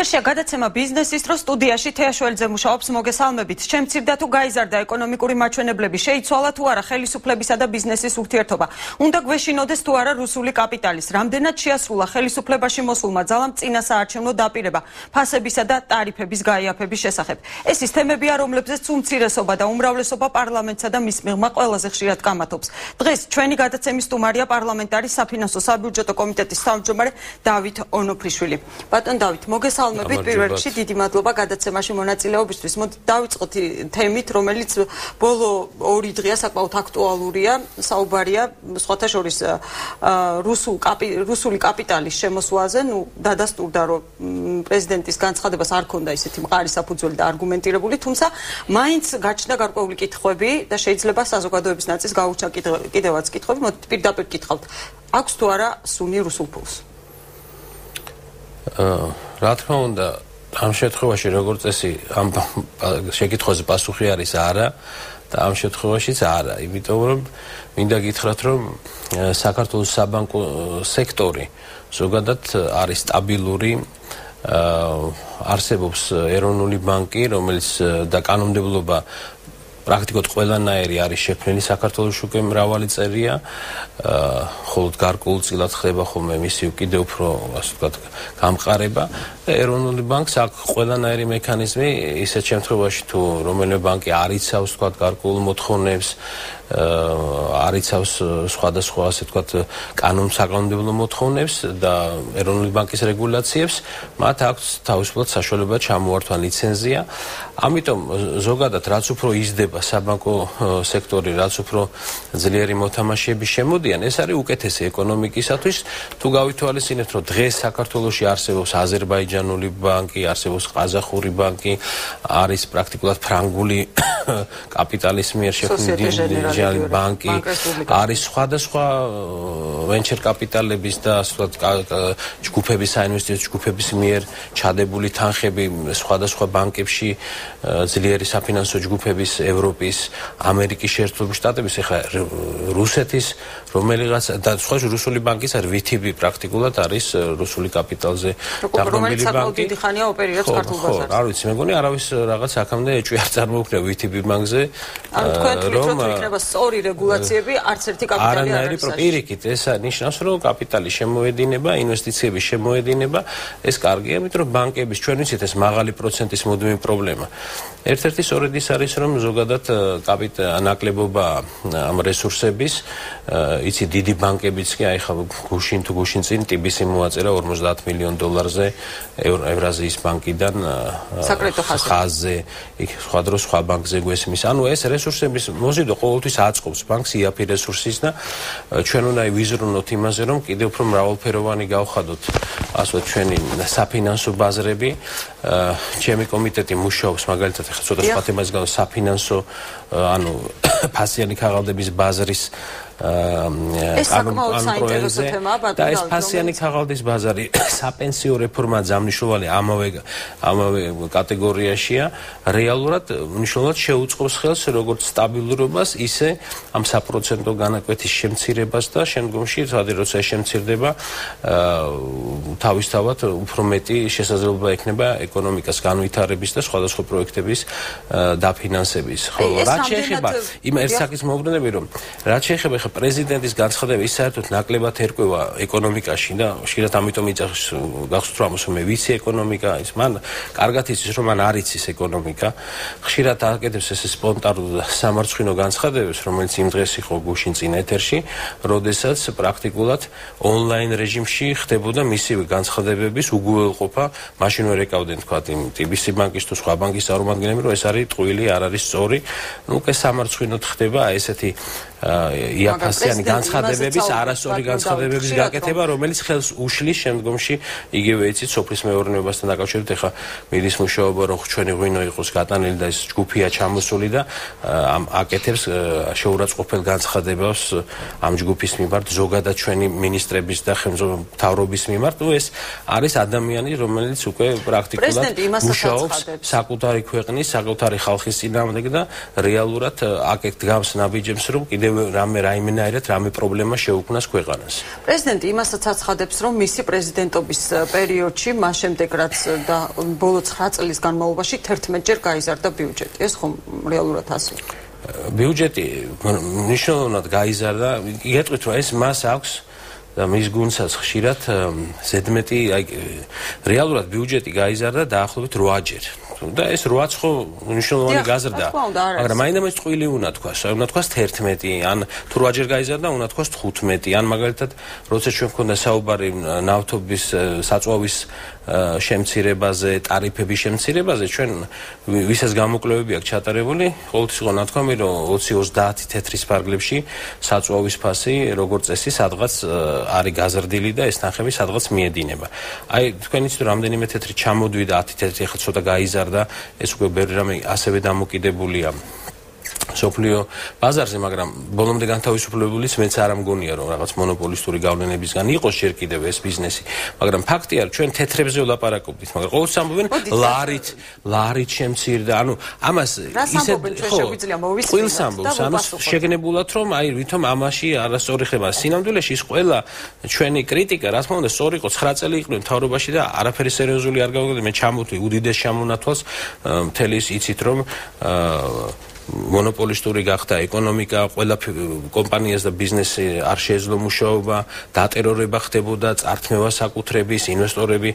მაშინ გადაცემა ბიზნესის დროს სტუდიაში თეაშველიძე მუშაობს. მოგესალმებით. შემცირდა თუ გაიზარდა ეკონომიკური მაჩვენებლები, შეიცვალა თუ არა ხელისუფლებისა და ბიზნესის ურთიერთობა. უნდა გვეშინოდეს თუ არა რუსული კაპიტალის. რამდენად შეასრულა ხელისუფლებაში მოსულმა ძალამ წინასაარჩევნო დაპირება ფასებისა და ტარიფების გაიაფების შესახებ. ეს ის თემებია, რომლებზეც უმცირესობა და უმრავლესობა პარლამენტსა და მის მიღმა ყველაზე ხშირად კამათობს. დღეს ჩვენი გადაცემის სტუმარია პარლამენტარის საფინანსო საბიუჯეტო კომიტეტის თავმჯდომარე დავით ონოფრიშვილი. ბატონ დავით, მოგესალმებით პირველ რიგში, დიდი მადლობა გადაცემაში მონაწილეობისთვის. მოდით დავიწყოთ თემით, რომელიც ბოლო 2 დღეა საკმაოდ აქტუალურია. საუბარია სხვათა შორის რუსული კაპიტალის შემოსვლაზე. დადასტურდა, რომ პრეზიდენტის განცხადებას არ ქონდა ისეთი მყარი საფუძველი და არგუმენტირებული, თუმცა მაინც გაჩნდა გარკვეული კითხვები და შეიძლება საზოგადოების ნაწილს გაუჩნდა კიდევაც კითხვები. მოდით პირდაპირ კითხავთ, აქვს თუ არა სუნი რუსულ ფულს? რა თქმა უნდა, ამ შემთხვევაში როგორც წესი ამ შეკითხვაზე პასუხი არის არა და ამ შემთხვევაშიც არა, იმიტომ რომ მინდა გითხრათ, რომ საქართველოს საბანკო სექტორი ზოგადად არის სტაბილური. არსებობს ეროვნული ბანკი, რომელიც და კანონმდებლობა პრაქტიკულად ყველანაირი არის შექმნილი საქართველოში უკვე მრავალი წელია, ხოლო გარკვეულწილად ხდება ხოლმე მისი კიდევ უფრო, ასე ვთქვათ, გამყარება და ეროვნული ბანკს აქვს ყველანაირი მექანიზმი ისეთ შემთხვევაში, თუ რომელიმე ბანკი არ იცავს, ვთქვათ, გარკვეულ მოთხოვნებს, არ იცავს სხვადასხვა, ასე ვთქვათ, საკანონმდებლო მოთხოვნებს და ეროვნული ბანკის რეგულაციებს, მათ აქვს თავისუფლად საშუალება ჩამოართვა ლიცენზია. ამიტომ ზოგადად რაც უფრო იზრდება საბანკო სექტორი, რაც უფრო ძლიერი მოთამაშეები შემოდიან, ეს არის უკეთესი ეკონომიკისათვის. თუ გავითვალისწინებთ, რომ დღეს საქართველოში არსებობს აზერბაიჯანული ბანკი, არსებობს ყაზახური ბანკი, არის პრაქტიკულად ფრანგული კაპიტალის მიერ შექმნილი ბანკი, არის სხვადასხვა ვენჩერ კაპიტალების და ჯგუფების, საინვესტიციო ჯგუფების მიერ ჩადებული თანხები სხვადასხვა ბანკებში, ძლიერი საფინანსო ჯგუფების, ევროპის, ამერიკის შეერთებული შტატების, ეხლა რუსეთის რომელიღაც და სხვა რუსული ბანკის არის VTB პრაქტიკულად არის რუსული კაპიტალზე დაყრდნობილი ბანკი. დიდი ხანია ოპერირებს ქართულ ბაზარზე. არ ვიცი, მეგონი არავის რაღაც აქამდე ეჭვი არ წარმოუქმნა VTB ბანკზე. ანუ თქვენ თვითონ იქნება სწორი რეგულაციები, არც ერთი კაპიტალი არ არის. პირიქით, ეს ნიშნავს, რომ კაპიტალის შემოედინება, ინვესტიციების შემოედინება, ეს კარგია, იმიტომ რომ ბანკების ჩვენ ვიცით ეს მაღალი პროცენტის მუდმივი პრობლემა. ერთ-ერთი სწორედ ის არის, რომ ზოგადად ნაკლებობა ამ რესურსების, იცი დიდი ბანკებიც კი, აი ხა გუშინ წინ TBC მოაწერა $50 მილიონ ევრაზიის ბანკიდან საკრედიტო ხაზზე, იქ სხვა დროს სხვა ბანკზე გვესმის. ანუ ეს რესურსების მოზიდვა ყოველთვის აწყობს ბანკს იაფი რესურსის და ჩვენ უნდა ვიზრუნოთ იმაზე, რომ კიდევ უფრო მრავალფეროვანი გავხადოთ, ასე ვთქვათ, ჩვენი საფინანსო ბაზრები. ჩემი კომიტეტი მუშაობს მაგალითად ახლა ცოტა სხვა თემას გავს საფინანსო, ანუ ფასიანი ქაღალდების ბაზრის კანონპროექტზე და ეს ფასიანი ქაღალდის ბაზარი საპენსიო რეფორმა ძამნიშნული ამავე კატეგორიაშია. რეალურად მნიშვნელოვნად შეუწყობს ხელს როგორც სტაბილურობას, ისე ამ საპროცენტო განაკვეთის შემცირებას და შემდგომში, როცა შემცირდება, თავისთავად უფრო მეტი შესაძლებლობა ექნება ეკონომიკას განვითარების და სხვადასხვა პროექტების დაფინანსების. ხოლო რაც შეეხება იმ ერთ საკითხს მოვბრუნები, რომ რაც შეეხება პრეზიდენტის განცხადება ის საერთოდ ნაკლებად ერკვევა ეკონომიკაში და ხშირად ამიტომ იწახს გახსოვთ რომ მე ვიცი ეკონომიკა ის მან კარგად იცის რომ მან არ იცის ეკონომიკა ხშირად აკეთებს ეს სპონტანურ სამარცხინო განცხადებებს რომელიც იმ დღეს იყო გუშინ წინ ეთერში როდესაც პრაქტიკულად ონლაინ რეჟიმში ხდებოდა მისივე განცხადებების უგუელყოფა მაშინ ვერ ეკავდნენ თქვა იმ TBC ბანკის თუ სხვა ბანკის წარმომადგენლები რომ ეს არის ტყუილი არ არის სწორი ნუ უკვე სამარცხინოდ ხდება ესეთი იაფასიანი განცხადებების, არასწორი განცხადებების გაკეთება, რომელიც ხელს უშლის შემდგომში იგივე იცით სოფლის მეურნეობასთან დაკავშირებით, ეხლა მიდის მუშაობა, რომ ჩვენი ღვინო იყოს გატანილი და ეს ჯგუფია ჩამოსული და აკეთებს შეურაცხყოფელ განცხადებას ამ ჯგუფის მიმართ, ზოგადად ჩვენი მინისტრების და მთავრობის მიმართ, ნუ ეს არის ადამიანი, რომელიც უკვე პრაქტიკულად მუშაობს საკუთარი ქვეყნის, საკუთარი ხალხის წინააღმდეგ და რეალურად აკეთებს ნაბიჯებს, რომ კიდევ კიდევ რაიმენაირად რამე პრობლემა შეუქმნას ქვეყანას. პრეზიდენტი იმასაც აცხადებს, რომ მისი პრეზიდენტობის პერიოდში, მას შემდეგ რაც და ბოლო 9 წლის განმავლობაში 11-ჯერ გაიზარდა ბიუჯეტი. ეს ხომ რეალურად ასეა? ბიუჯეტი მნიშვნელოვნად გაიზარდა. იგეთყვით, რომ ეს მას აქვს და მის გუნდსაც ხშირად ზედმეტი, რეალურად ბიუჯეტი გაიზარდა დაახლოებით 8-ჯერ. და ეს 8-ც ხო მნიშვნელოვანი გაზრდა, მაგრამ მაინც წყვილი უნდა თქვას, უნდა თქვას 11, ან თუ 8-ჯერ გაიზარდა, უნდა თქვას 15, ან მაგალითად, როცა ჩვენ გქონდა საუბარი ნავთობის საწვავის შემცირებაზე, ტარიფების შემცირებაზე, ჩვენ ვისაც გამოკვლევები აქვს ჩატარებული, ყოველთვის იყო ნათქვამი, რომ 20-30 თეთრის ფარგლებში საწვავის ფასი, როგორც წესი, სადღაც არის გაზრდილი და ეს თანხები სადღაც მიედინება. აი, თქვენ იცით, რომ რამდენიმე თეთრი ჩამოდვიდა, 10 თეთრი ახლა ცოტა გაიზარდა, ეს უკვე ბევრი რამე ასევე დამოკიდებულია სოფლიო ბაზარზე, მაგრამ ბოლომდე განთავისუფლებულიც მეც არ ამგონია, რომ რაღაც მონოპოლისტური გავლენებისგან იყოს ჯერ კიდევ ეს ბიზნესი, მაგრამ ფაქტია, რომ ჩვენ თეთრებზე ვლაპარაკობთ, მაგრამ ყოველთვის ამბობენ ლარით შემცირდა, ანუ ამას ისე ყვილს ამბობს, ანუ შეგნებულად, რომ აი ვითომ ამაში არასწორი ხდება. სინამდვილეში ის ყველა ჩვენი კრიტიკა, რა თქმა უნდა, სწორი იყო, 9 წელი იყვნენ მთავრობაში და არაფერი სერიოზული არ გავიგე, მე ჩამოვთვლი უდიდეს ჩამონათვალს მთელი იცით, რომ მონოპოლისტური გახდა ეკონომიკა, ყველა კომპანიას და ბიზნესი არ შეეძლო მუშაობა, დატერორება ხდებოდა, წართმევა საკუთრების, ინვესტორები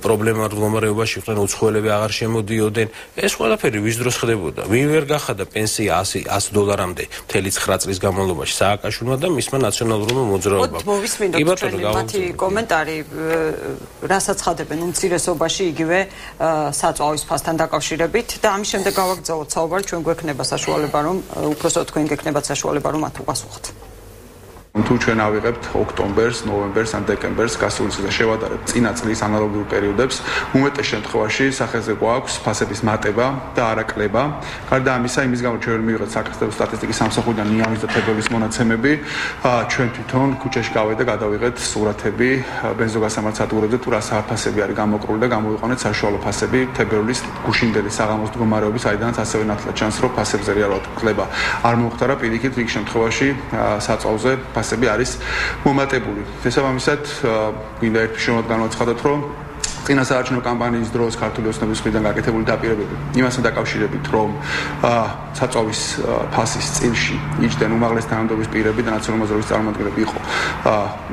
პრობლემარ მდგომარეობაში იყვნენ, უცხოელები აღარ შემოდიოდნენ. ეს ყველაფერი ვის დროს ხდებოდა? ვინ ვერ გახადა პენსია $100 მთელი 9 წლის განმავლობაში სააკაშვილმა და მისმა ნაციონალურმა მოძრაობამ. მოვისმინოთ მათი კომენტარი, რასაც ხადებენ უმცირესობაში იგივე საწვავის ფასთან დაკავშირებით და ამის შემდეგ გავაგრძელოთ საუბარი, ჩვენ გვექნება საშუალება, რომ უпросто თქვენ გექნებათ საშუალება, რომ მათ უპასუხოთ. თუ ჩვენ ავიღებთ ოქტომბერს, ნოემბერს ან დეკემბერს გასული წლის და შევადარებთ წინა წლის ანალოგიურ პერიოდებს, უმეტეს შემთხვევაში სახეზე გვაქვს ფასების მატება და არაკლება. გარდა ამისა, იმის გამო ჩვენ მივიღეთ საქართველოს სტატისტიკის სამსახურიდან ნიამის და თებერვლის მონაცემები, ჩვენ თვითონ ქუჩაში გავედით და გადავიღეთ სურათები ბენზოგასამართ სადგურებზე, თუ რა საფასები არის გამოკრული და გამოვიყვანეთ საშუალო ფასები თებერვლის გუშინდელი საღამოს მდგომარეობის, აიდანაც ასევე ნათლად ჩანს, რომ ფასებზე რეალურად კლება არ მომხდარა, პირიქით რიგ შემთხვევაში საწვავზე ფასები არის მომატებული. შესაბამისად, გვინდა ერთ ფიშოვნად განვაცხადოთ, რომ წინა საარჩევნო კამპანიის დროს ქართული ოცნების მხრიდან გაკეთებული დაპირებები იმასთან დაკავშირებით, რომ საწვავის ფასის წილში იჯდნენ უმაღლესი თანამდებობის პირები და ნაციონალური მოძრაობის წარმომადგენლები იყო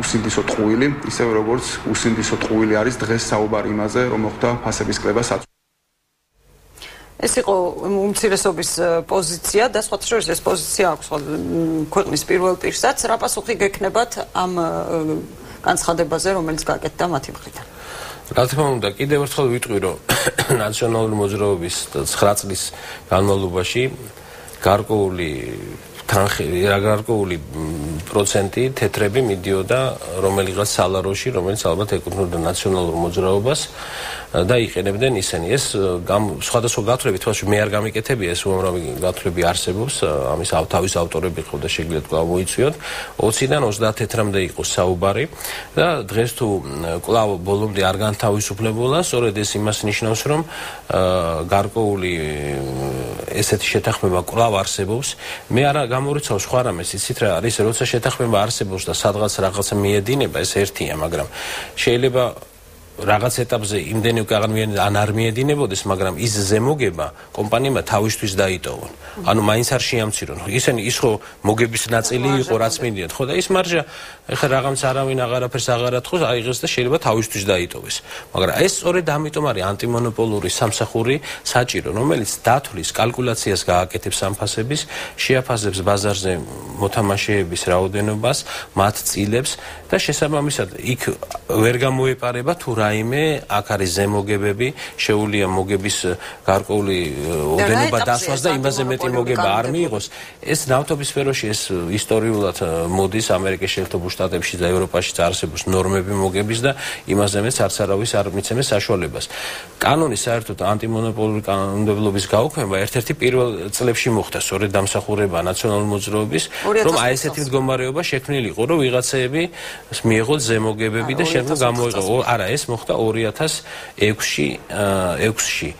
უსინდისო ტყუილი, ისევე როგორც უსინდისო ტყუილი არის დღეს საუბარი იმაზე, რომ მოხდა ფასების კლება საწვავში. ეს იყო უმცირესობის პოზიცია და სხვათა შორის ეს პოზიცია აქვს ქვეყნის პირველ პირსაც. რა პასუხი გექნებათ ამ განცხადებაზე, რომელიც გაკეთდა მათი მხრიდან? რა თქმა უნდა, კიდევ ერთხელ ვიტყვი, რომ ნაციონალური მოძრაობის 9 წლის განმავლობაში გარკვეული პროცენტი თეთრები მიდიოდა რომელიღაც სალაროში, რომელიც ალბათ ეკუთვნოდა ნაციონალურ მოძრაობას და იყენებდნენ ისინი. ეს სხვადასხვა გათვლები, თუმცა მე არ გამიკეთებია, ეს უამრავი გათვლები არსებობს, ამის თავის ავტორები ხო და შეგიძლიათ კვლავ მოიწვიოთ. 20-დან 30 თეთრამდე იყო საუბარი და დღეს თუ კვლავ ბოლომდე არ განთავისუფლებულა, სწორედ ეს იმას ნიშნავს, რომ გარკვეული ესეთი შეთანხმება კვლავ არსებობს. მე არა გამორიცავ სხვა რამეს, იცით რა არის, როცა შეთანხმება არსებობს და სადღაც რაღაცა მიედინება, ეს ერთია, მაგრამ შეიძლება რაღაც ეტაპზე იმდენი უკვე ან არ მიედინებოდეს, მაგრამ ის ზემოგება კომპანიებმა თავისთვის დაიტოვონ. ანუ მაინც არ შეამცირონ. ისინი ის ხო მოგების ნაწილი იყო, რაც მინდიათ, ხო და ის მარჟა ეხლა რაღაც არავინ აღარაფერს აღარათხოს, აიღეს და შეიძლება თავისთვის დაიტოვეს. მაგრამ ეს სწორედ ამიტომ არის ანტიმონოპოლური სამსახური საჭირო, რომელიც დათვლის კალკულაციას გააკეთებს ამ ფასების, შეაფასებს ბაზარზე მოთამაშეების რაოდენობას, მათ წილებს და შესაბამისად იქ ვერ გამოეპარება თუ რაიმე აქ არის ზემოგებები, შეუძლია მოგების გარკვეული ოდენობა დასვას და იმაზე მეტი მოგება არ მიიღოს. ეს ნავთობის სფეროში ეს ისტორიულად მოდის ამერიკის შეერთებულ შტატებში და ევროპაში არსებობს ნორმები მოგების და იმაზე მეც არც არავის არ მიცემს საშუალებას. კანონის საერთოდ ანტიმონოპოლური კანონმდებლობის გაუქმება ერთ-ერთი პირველ წლებში მოხდა სწორედ დამსახურება ნაციონალური მოძრაობის, რომ აი ესეთი მდგომარეობა შექმნილიყო, რომ ვიღაცეები მიიღოთ ზემოგებები და შექმნა გამოიყო. არა, ეს მოხდა 2006-ში.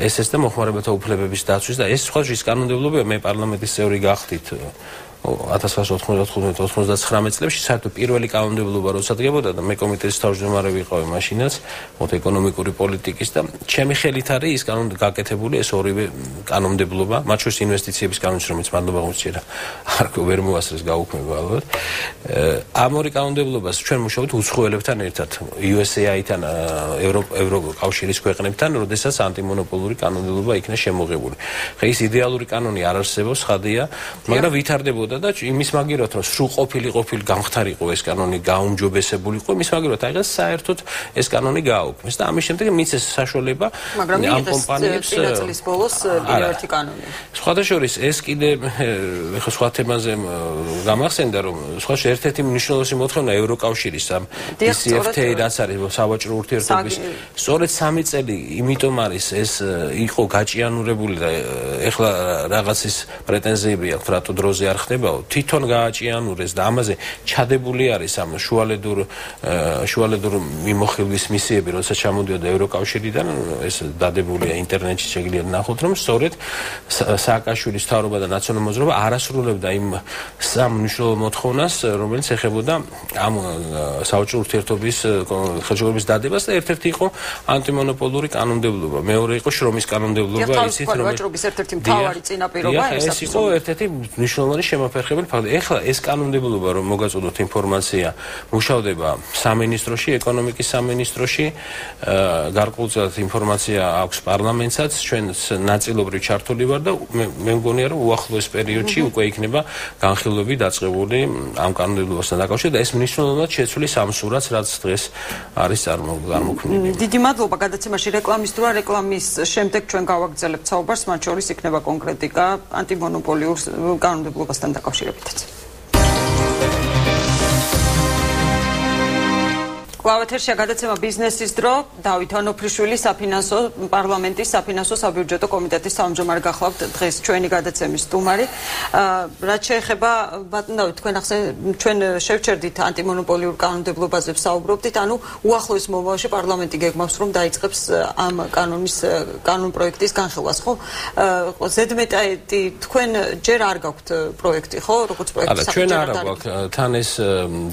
ეს და მოხმარებათა უფლებების დაცვის და ეს სხვა ის კანონმდებლობია, მე პარლამენტის წევრი გახდით 1999 წლებში საერთოდ პირველი კანონმდებლობა როცა დგებოდა და მე კომიტეტის თავმჯდომარე ვიყავი მაშინაც ეკონომიკური პოლიტიკის და ჩემი ხელით არის ის გაკეთებული ეს ორივე კანონმდებლობა მათ შორის ინვესტიციების კანონიც რომელიც მადლობა გმოჭირა არ ვერ მოასწრეს გაუქმება ალბათ ამ ორი კანონმდებლობას ჩვენ მუშაობთ უცხოელებთან ერთად USAID-თან ევროკავშირის ქვეყნებთან როდესაც ანტიმონოპოლური კანონმდებლობა იქნა შემოღებული ხა ის იდეალური კანონი არ არსებობს ხადია მაგრამ ვითარდებოდა და იმის მაგივრად რომ სრულყოფილი გამხდარიყო ეს კანონი გაუმჯობესებულიყო იმის მაგივრად აიღეს საერთოდ ეს კანონი გააუქმეს და ამის შემდეგ მიცეს საშუალება ამ კომპანიებს წლის ბოლოს ერთი კანონი სხვადასხვა ეს კიდე ხა სხვა თემაზე გამახსენდა რომ სხვადასხვა ერთ-ერთი მნიშვნელოვანი მოთხოვნა ევროკავშირის ამ DCFTA რაც არის სავაჭრო ურთიერთობის სწორედ 3 წელი იმიტომ არის ეს იყო გაჭიანურებული და ეხლა რაღაცის პრეტენზიები აქვს რატო დროზე არ ხდებაო თვითონ გააჭიანურეს და ამაზე ჩადებული არის ამ შუალედურ მიმოხილვის მისიები როდესაც ჩამოდიოდა ევროკავშირიდან ეს დადებულია ინტერნეტში შეგიძლიათ ნახოთ რომ სწორედ სააკაშვილის მთავრობა და ნაციონალური მოძრაობა არასრულებდა იმ სამ მნიშვნელოვან მოთხოვნას რომელიც ეხებოდა ამ საوجه ურთიერთობის ხელშეკრულების დადებას და ერთ-ერთი იყო ანტიმონოპოლური კანონმდებლობა მეორე იყო შრომის კანონმდებლობა ისიც რომ ვაჭრობის ერთ-ერთი მთავარი წინაპირობა ეს იყო ერთ-ერთი მნიშვნელოვანი შემოფერხებელი ფაქტი ეხლა ეს კანონმდებლობა რომ მოგაწოდოთ ინფორმაცია მუშავდება სამინისტროში ეკონომიკის სამინისტროში გარკვეულწილად ინფორმაცია აქვს პარლამენტსაც ჩვენ ნაწილობრივ ჩართული ვარ და მე მგონია რომ უახლოეს პერიოდში უკვე იქნება განხილვები დაწყებული ამ კანონმდებლობასთან დაკავშირებით და ეს მნიშვნელოვნად შეცვლის ამ სურათს რაც დღეს არის წარმოქმნილი. დიდი მადლობა გადაცემაში რეკლამის დროა რეკლამის შემდეგ ჩვენ გავაგრძელებთ საუბარს მათ შორის იქნება კონკრეტიკა ანტიმონოპოლიურ კანონმდებლობასთან დაკავშირებითაც. Კლავეთერშია გადაცემა ბიზნესის დრო დავით ანოფრიშვილი საფინანსო პარლამენტის საფინანსო საბიუჯეტო კომიტეტის თავმჯდომარე გახლავთ დღეს ჩვენი გადაცემის სტუმარი რაც შეეხება ბატონ დავით თქვენ ჩვენ შევჩერდით ანტიმონოპოლიურ კანონმდებლობაზე ვსაუბრობდით ანუ უახლოეს მომავალში პარლამენტი გეგმავს რომ დაიწყებს ამ კანონ პროექტის განხილვას ხო ზედმეტი თქვენ ჯერ არ გაქვთ პროექტი ხო როგორც პროექტი ჩვენ არ გვაქვს თან ეს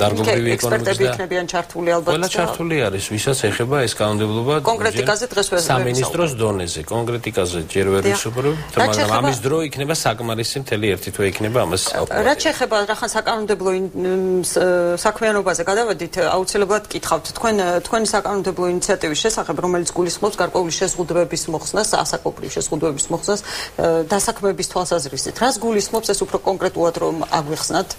დარგობრივი ეკონომიკის და ექსპერტებიან ჩართული ალბათ ჩართული არის ვისაც ეხება ეს კანონმდებლობა კონკრეტიკაზე დღეს ვერ სამინისტროს დონეზე კონკრეტიკაზე ჯერ ვერ ვისაუბრებ მაგრამ ამის დრო იქნება საკმარისი მთელი ერთი თვე იქნება ამას რაც შეეხება რახან საკანონმდებლო საქმიანობაზე გადავედით აუცილებლად გითხავთ თქვენი საკანონმდებლო ინიციატივის შესახებ რომელიც გულისხმობს გარკვეული შეზღუდვების მოხსნას ასაკობრივ შეზღუდვების მოხსნას დასაქმების თვალსაზრისით რას გულისხმობს ეს უფრო კონკრეტულად რომ აგვიხსნათ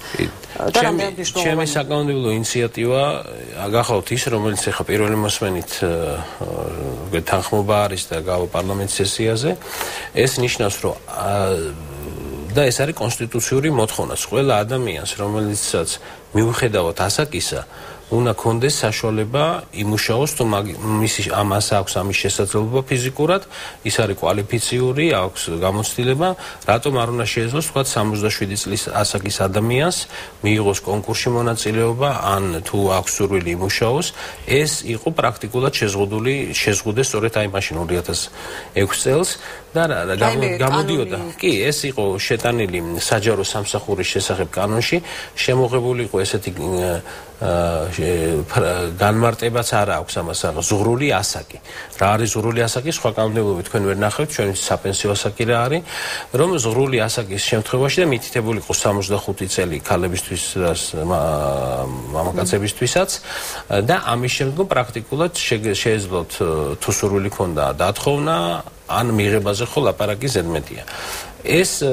და რამდენი მნიშვნელოვანია ჩემი საკანონმდებლო ინიციატივა გახავთ ის რომელიც ახლა პირველი მოსმენით თანხმობა არის და გავა პარლამენტის სესიაზე ეს ნიშნავს რომ და ეს არის კონსტიტუციური მოთხოვნა ყველა ადამიანს რომელიცაც მიუხედავად ასაკისა უნდა კონდეს საშუალება იმუშაოს თუ მისი ამას აქვს ამის შესაძლებლობა ფიზიკურად ის არის კვალიფიციური აქვს გამოცდილება რატომ არ უნდა შეეძლოს თქვა 67 წლის ასაკის ადამიანს მიიღოს კონკურსში მონაწილეობა ან თუ აქვს სურვილი იმუშაოს ეს იყო პრაქტიკულად შეზღუდეს სწორედ აი მაშინ 2006 წელს და გამოდიოდა კი ეს იყო შეტანილი საჯარო სამსახურის შესახებ კანონში შემოღებული იყო ესეთი განმარტებაც არ აქვს ამას ზღვრული ასაკი. რა არის ზღვრული ასაკი? სხვა კანონმდებლობით თქვენ ვერ ნახევთ, ჩვენი საპენსიო ასაკი რა არის, რომ ზღვრული ასაკის შემთხვევაში და მითითებული იყო 65 წელი ქალებისთვის და მამაკაცებისთვისაც და ამის შემდგომ პრაქტიკულად შეეძლოთ თუ სურვილი ქონდა დათხოვნა ან მიღებაზე ხო ლაპარაკი ზედმეტია. ეს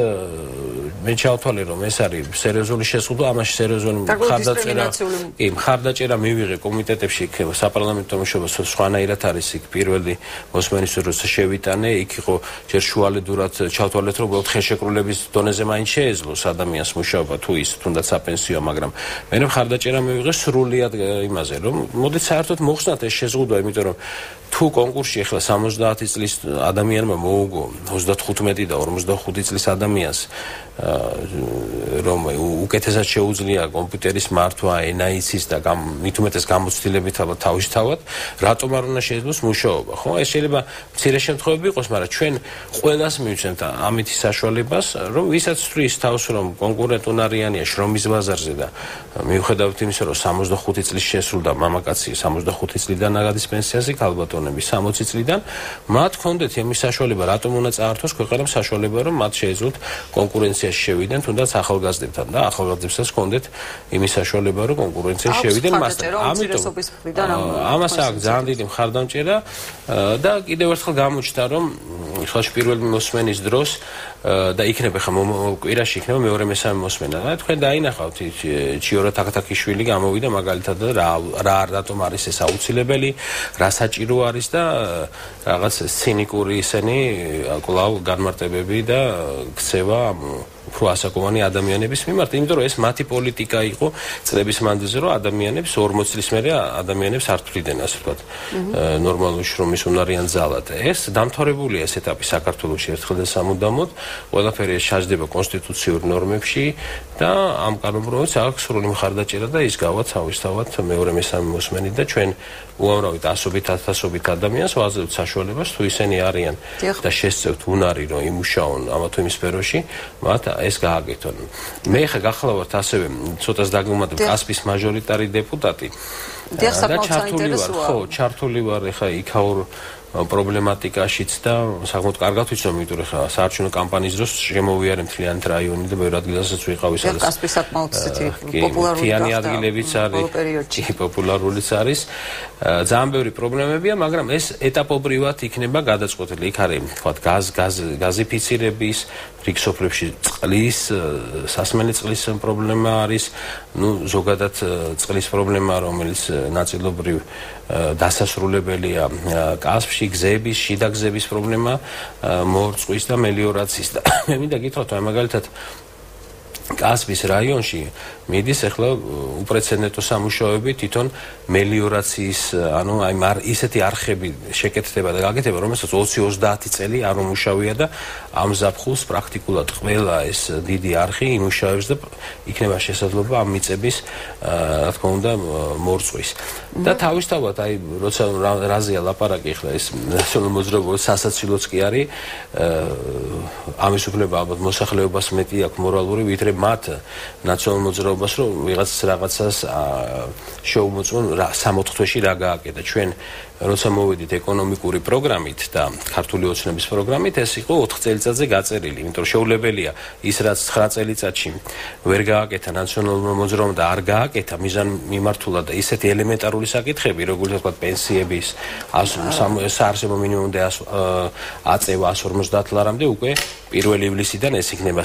მე ჩავთვალე რომ ეს არის სერიოზული შეზღუდვა, ამაში სერიოზული მხარდაჭერა მივიღე კომიტეტებში საპარლამენტო მუშაობას სხვანაირად არის იქ პირველი მოსმენის დროს შევიტანე, იქ იყო ჯერ შუალედურად ჩავთვალეთ რომ ხელშეკრულების დონეზე მაინც შეეძლოს ადამიანს მუშაობა თუ ის თუნდაც საპენსიო, მაგრამ მე მხარდაჭერა მივიღე სრულიად იმაზე რომ მოდით საერთოდ მოხსნათ ეს შეზღუდვა, იმიტომ რომ თუ კონკურსში ახლა 70 წლის ადამიანმა მოუგო 35 და 45 წლის ადამიანს რომ უკეთესად შეუძლია კომპიუტერის მართვა, ენა-იცის და მით უმეტეს გამოცდილებით თავისთავად, რატომ არ უნდა შეძლოს მუშაობა, ხო? ეს შეიძლება მცირე შემთხვევები იყოს, მაგრამ ჩვენ ყველას მივცემთ ამითი საშუალებას, რომ ვისაც თვლის თავს, რომ კონკურენტ უნარიანია შრომის ბაზარზე და მიუხედავად იმისა, რომ 65 წლის შესრულდა მამაკაცი 65 წლიდან აგადის პენსიაზე, ქალბატონები 60 წლიდან, მათ ჰქონდეთ იმის საშუალება, რატომ უნდა წაართოს ქვეყანამ საშუალება, რომ მათ შეეძლოთ კონკურენციაში შევიდნენ, თუნდაც ახალგაზრდებთან და ახალგაზრდებსაც ჰქონდეთ იმის საშუალება, რომ კონკურენციაში შევიდნენ მასთან. ამას აქვს ძალიან დიდი მხარდამჭერა და კიდევ ერთხელ გამოჩნდა, რომ ხალხი პირველი მოსმენის დროს და იქნება ხა კვირაში იქნება მეორე მესამე მოსმენა და თქვენ დაინახავთ ჩიორა თაქთაქიშვილი გამოვიდა მაგალითად და რატომ არის ეს აუცილებელი, რა საჭირო არის და რაღაც ცინიკური ისენი კვლავ განმარტებები და ქცევა უფრო ასაკოვანი ადამიანების მიმართ, იმიტომ რომ ეს მათი პოლიტიკა იყო წლების მანძილზე, რომ ადამიანებს 40 წლის მერე ადამიანებს არ თვლიდნენ, ასე ვთქვათ, ნორმალური შრომის უნარიან ძალად. ეს დამთავრებულია ეს ეტაპი საქართველოში ერთხელ და სამუდამოდ, ყველაფერი შეჯდება კონსტიტუციურ ნორმებში და ამ კანონპროექტს აქვს სრული მხარდაჭერა და ის გავა თავისთავად მეორე მესამე მოსმენით და ჩვენ უამრავი ასობით ათასობით ადამიანს ვაძლევთ საშუალებას, თუ ისინი არიან და შესწევთ უნარი, რომ იმუშაონ ამა თუ იმ სფეროში, მათ ეს გააკეთონ. მე ხა გახლავართ ასევე ცოტას დაგმოვდებ კასპის მაჟორიტარი დეპუტატი და ჩართული ვარ ხა იქაურ პრობლემატიკაშიც და საკმაოდ კარგად ვიცნობ, იმიტომ რომ ხა საარჩევნო კამპანიის დროს შემოვიარე მთლიანად რაიონი და ბევრ ადგილასაც ვიყავი, სადაც კასპის საკმაოდ პოპულარული ადგილებიც არის, პოპულარულიც არის. ძალიან ბევრი პრობლემებია, მაგრამ ეს ეტაპობრივად იქნება გადაწყვეტილი. იქ არის, თქვათ, გაზიფიცირების, რიგ სოფლებში წყლის, სასმელი წყლის პრობლემა არის, ზოგადად წყლის პრობლემა, რომელიც ნაწილობრივ დასასრულებელია კასპში, გზების, შიდა გზების პრობლემა, მორწყვის და მელიორაციის და მე მინდა გითხრათ, რომ მაგალითად კასპის რაიონში მიდის ახლა უპრეცედენტო სამუშაოები თვითონ მელიორაციის, ანუ აი ისეთი არხები შეკეთდება და გაკეთება, რომელსაც 20-30 წელი არ უმუშავია და ამ ზაფხულს პრაქტიკულად ყველა ეს დიდი არხი იმუშავებს და იქნება შესაძლებლობა ამ მიწების, რა თქმა უნდა, მორწვის. და თავისთავად აი როცა რაზეა ლაპარაკი ახლა ეს ნაციონალურ მოძრაობას სასაცილოც კი არის, ამის უფლება ალბათ მოსახლეობას მეტი აქვს მორალური, ვიდრე მათ ნაციონალურ მოძრაობას, რომ ვიღაც რაღაცას შეუმოწმონ 60 თვეში რა გააკეთა. ჩვენ როცა მოვედით ეკონომიკური პროგრამით და ქართული ოცნების პროგრამით, ეს იყო 4 წელიწადზე გაწერილი, იმიტომ რომ შეუძლებელია ის რაც 9 წელიწადში ვერ გააკეთა ნაციონალურმა მოძრაობამ და არ გააკეთა მიზანმიმართულად და ისეთი ელემენტარული საკითხები, როგორც ვთქვათ, პენსიების საარსებო მინიმუმი აწევა 150 ლარამდე უკვე 1 ივლისიდან ეს იქნება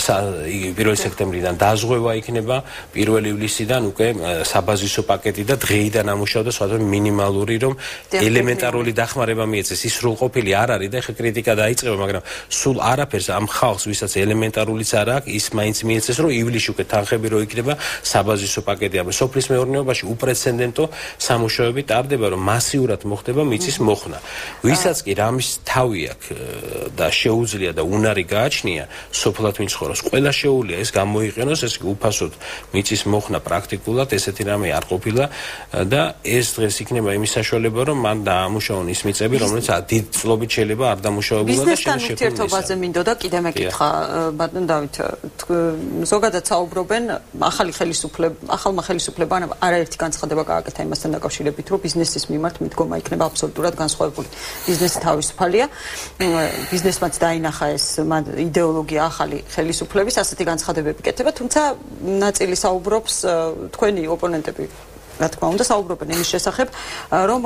1 სექტემბრიდან დაზღვევა იქნება 1 ივლისიდან უკვე საბაზისო პაკეტი და დღეიდან ამუშავდა სხვადასხვა მინიმალური, რომ ელემენტარული დახმარება მიეცეს. ის სრულყოფილი არ არის და ხე კრიტიკა დაიწყება, მაგრამ სულ არაფერს ამ ხალხს, ვისაც ელემენტარულიც არ აქვს, ის მაინც მიეცეს, რომ ივლისში უკვე თანხები რო იქნება საბაზისო პაკეტი. ამ სოფლის მეურნეობაში უპრეცედენტო სამუშაოები ტარდება, რომ მასიურად მოხდება მიწის მოხსნა. ვისაც კი რამის თავი აქვს და შეუძლია და უნარი გააჩნია სოფლად ვინც ცხოვრობს, ყველა შეუძლია ეს გამოიყენოს, ეს უფასოდ მიწის მოხსნა პრაქტიკულად ესეთი რამე არ ყოფილა და ეს დღეს იქნება იმის საშუალება, რომ მან დაამუშავონ ის მიწები, რომელიც დიდ წლობით შეიძლება არ დამუშავებულა და ბიზნესთან ურთიერთობაზე მინდოდა კიდე მეკითხა, ბატონ დავით, ზოგადად საუბრობენ ახალმა ხელისუფლებამ არაერთი განცხადება გააკეთა იმასთან დაკავშირებით, რომ ბიზნესის მიმართ მიდგომა იქნება აბსოლუტურად განსხვავებული. ბიზნესი თავისუფალია, ბიზნესმაც დაინახა ეს იდეოლოგია ახალი ხელისუფლების, ასეთი განცხადებები კეთება, თუმცა ნაწილი საუბრობს, თქვენი ოპონენტები რა თქმა უნდა საუბრობენ იმის შესახებ, რომ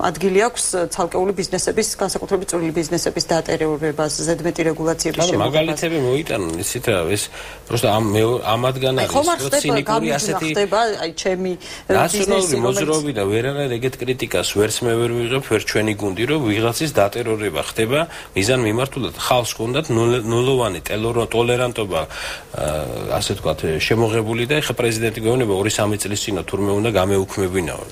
ადგილი აქვს ცალკეული ბიზნესების, განსაკუთრებით წვრილი ბიზნესების დატერეურებას, ზედმეტი რეგულაციების შემოღებას. მაგალითები მოიტანონ, ისეთ ეს პროსტა ამადგან არის, რომ ცინიკური ასეთი ხდება, აი ჩემი ნაციონალური მოძრაობები და ვერანაირ ეგეთ კრიტიკას ვერც მე ვერ ვიღებ, ვერ ჩვენი გუნდი, რომ ვიღაცის დატერორება ხდება მიზანმიმართულად. ხალხს ჰქონდათ ნულოვანი ტოლერანტობა, ასე ვთქვათ, შემოღებული და ეხა პრეზიდენტი გვეუბნება 2-3 წლის წინ თურმე უნდა გამეუქმებინაო.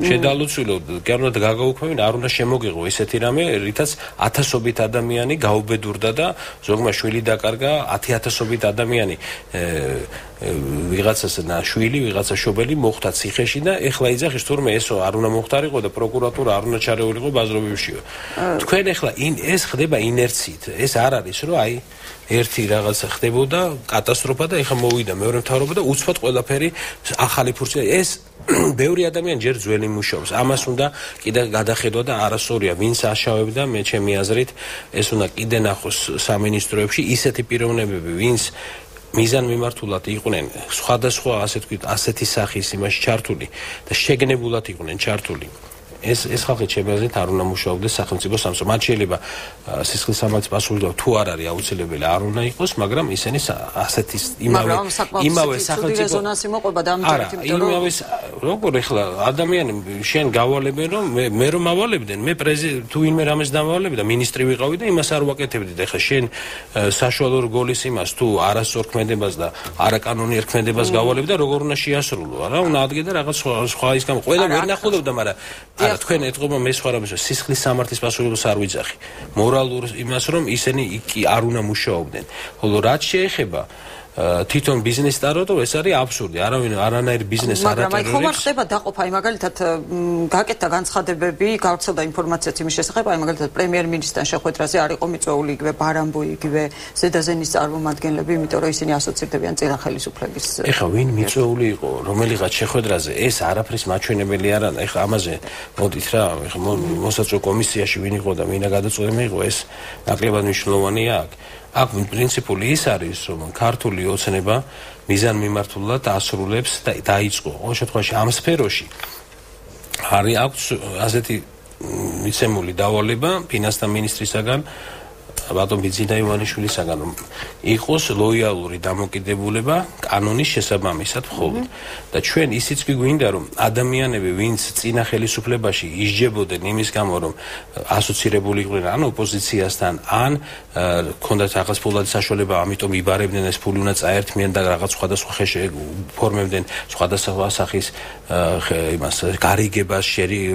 შედალუცილო კერნად გაგაუქმებინ არ უნდა შემოგიღო ესეთი რამე რითაც ათასობით ადამიანი გაუბედურდა და ზოგმა შვილი დაკარგა 10,000-ობით ადამიანი ვიღაცას შვილი ვიღაცა შობელი მოხდა ციხეში და ეხლა იძახის თურმე ესო არ უნდა მოხდარიყო და პროკურატურა არ უნდა ჩარეულიყო ბაზრობებშიო თქვენ ეხლა ეს ხდება ინერციით ეს არ არის რომ აი ერთი რაღაცა ხდებოდა კატასტროფა და ეხლა მოვიდა მეორე მთავრობა და უცბად ყველაფერი ახალი ფურცელი ეს ბევრი ადამიანი ჯერ ძველი მუშაობს ამას უნდა კიდე გადახედვა და არასწორია ვინც აშავებდა მე ჩემი აზრით ეს უნდა კიდე ნახოს სამინისტროებში ისეთი პიროვნებები ვინც მიზანმიმართულად იყვნენ სხვადასხვა ასე ვთქვით ასეთი სახის იმაში ჩართული და შეგნებულად იყვნენ ჩართული ეს ხალხი ჩემი აზრით არ უნდა მუშაობდეს სახელმწიფო სამსახურში მათ შეიძლება სისხლის სამართლის პასუხისმგებლობა თუ არ არის აუცილებელი არ უნდა იყოს მაგრამ ისინი ასეთი იმავე სახელმწიფო რეზონანს იმოყვება და ამიტომ იმავე როგორ ეხლა ადამიანი შენ გავალებენ რომ მე რომ ავალებდნენ მე თუ ვინმე რამეს დამავალები და მინისტრი ვიყავი და იმას არ ვაკეთებდი და ეხლა შენ საშუალო რგოლის იმას თუ არასწორ ქმედებას და არაკანონიერ ქმედებას გავალები და როგორ უნდა შეასრულო არა უნდა ადგე და რაღაც სხვა ის გამ ყველა ვერ ნახულობდა მაგრამ თქვენ ეთყობა მე სხვა რამეს სისხლის სამართლის პასუხისმგებლობას არ ვიძახი მორალურ იმას რომ ისინი კი არ უნდა მუშაობდნენ ხოლო რაც შეეხება თვითონ ბიზნეს სტარტაპ ეს არის აბსურდი არავინ არანაირი ბიზნეს არ ატარებს მაგრამ ხომ ხდება დაყოფა აი მაგალითად გაკეთდა განცხადებები გავრცელდა ინფორმაციაც იმის შესახებ აი მაგალითად პრემიერ-მინისტრთან შეხვედრაზე არ იყო მიწვეული იგივე ბარამბო იგივე ზედაზენის წარმომადგენლები იმიტომ რომ ისინი ასოცირდებიან წინა ხელისუფლების ეხლა ვინ მიწვეული იყო რომელიღაც შეხვედრაზე ეს არაფრის მაჩვენებელი არ არის ეხლა ამაზე მოდით რა ეხლა მოსაწვევ კომისიაში ვინ იყო და ვინა გადაწყვეტილება იყო ეს ნაკლებად მნიშვნელოვანია აქ პრინციპული ის არის რომ ქართული ოცნება მიზანმიმართულად ასრულებს და დაიწყო ყოველ შემთხვევაში ამ სფეროში არის აქვს ასეთი მიცემული დავალება ფინანსთა მინისტრისაგან ბატონ ბიძინა ივანიშვილისაგან რომ იყოს ლოიალური დამოკიდებულება კანონის შესაბამისად მხოლოდ და ჩვენ ისიც კი გვინდა რომ ადამიანები ვინც წინა ხელისუფლებაში ისჯებოდნენ იმის გამო რომ ასოცირებული იყვნენ ან ოპოზიციასთან ან ქონდათ რაღაც ფულადი საშუალება ამიტომ იბარებდნენ ეს ფული უნდა წაერთმიან და რაღაც სხვადასხვა ხეში ფორმებდნენ სხვადასხვა სახის იმას გარიგებას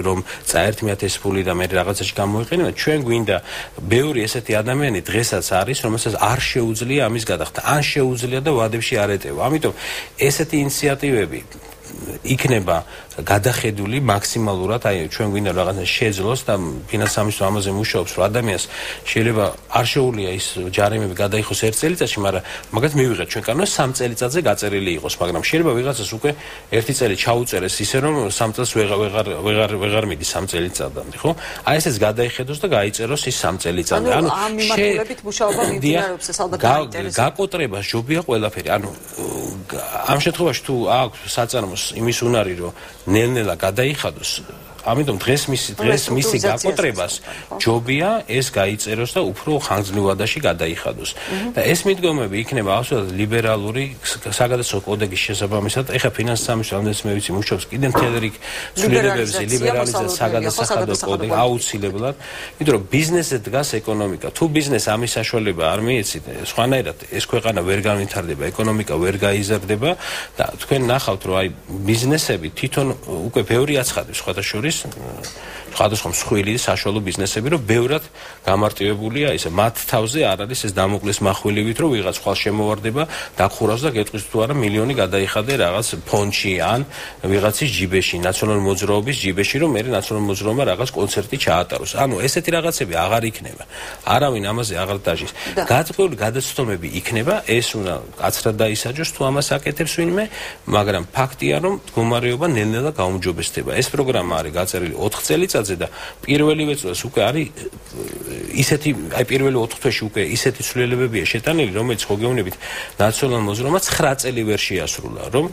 რომ წაერთმიათ ეს ფული და მე რაღაცაში გამოიყენებათ ჩვენ გვინდა ბევრი ესეთი ადამიანი დღესაც არის რომელსაც არ შეუძლია ამის გადახდა ან შეუძლია და ვადებში არ ეტევა ამიტომ ესეთი ინიციატივები იქნება გადახედული მაქსიმალურად აი ჩვენ გვინდა რაღაცა შეძლოს და ფინანსთა სამინისტრო ამაზე მუშაობს რომ ადამიანს შეიძლება არ შეუძლია ის ჯარიმები გადაიხოს 1 წელიწადში მაგრამ მაგათ მივიღეთ ჩვენ კანონს 3 წელიწადზე გაწერილი იყოს მაგრამ შეიძლება ვიღაცას უკვე 1 წელი ჩაუწერეს ისე რომ 3 წელს ვეღარ მიდი 3 წელიწადამდე ხო აი ესეც გადაიხედოს და გაიწეროს ის 3 წელიწადამდე ანუ ამ მიმართულებით მუშაობა მიმდინარეობს ეს ალბათ დაინტერესებს გაკოტრება ჯობია ყველაფერი ანუ ამ შემთხვევაში თუ აქვს საწარმოს იმის უნარი რომ ნელ-ნელა გადაიხადოს ამიტომ დღეს მისი გაკოტრებას ჯობია ეს გაიწეროს და უფრო ხანგრძლივადაში გადაიხადოს და ეს მიდგომები იქნება absolუტურად ლიბერალური საგადასახადო კოდექსის შესაბამისად ეხა ფინანსთა სამინისტრო ამდენს მე ვიცი მუშაობს კიდე მთელი რიგ ცვლილებებზე ლიბერალიზაცია საგადასახადო კოდექსი აუცილებლად იმიტომ რომ ბიზნესზე დგას ეკონომიკა თუ ბიზნეს ამის საშუალება არ მიეცით სხვანაირად ეს ქვეყანა ვერ განვითარდება ეკონომიკა ვერ გაიზარდება და თქვენ ნახავთ რომ აი ბიზნესები თვითონ უკვე ბევრი აცხადებს სხვადასხვა სხვადასხვა მსხვილი საშუალო ბიზნესები რომ ბევრად გამარტივებულია ისე მათ თავზე არ არის ეს დამოკლეს מחვილივით რომ ვიღაც ხვალ შემოვარდება დახურავს და გეტყვის თუ არა მილიონი გადაიხადე რაღაც ფონდში ან ვიღაცის ჯიბეში ნაციონალური მოძრაობის ჯიბეში რომ მე ნაციონალური მოძრაობა რაღაც კონცერტი ჩაატაროს ანუ ესეთი რაღაცები აღარ იქნება არავინ ამაზე აღარ დაჟის გაწყვეტილი გადაცდომები იქნება ეს უნდა კაცრად დაისაჯოს თუ ამას აკეთებს ვინმე მაგრამ ფაქტია რომ მდგომარეობა ნელ-ნელა გაუმჯობესდება ეს პროგრამა არის გაწერილი 4 წელიწადზე და პირველივე წელს უკვე არის ისეთი აი პირველი 4 თვეში უკვე ისეთი ცვლილებებია შეტანილი რომელიც ხო გეუბნებით ნაციონალურ მოძრაობას 9 წელი ვერ შეასრულა რომ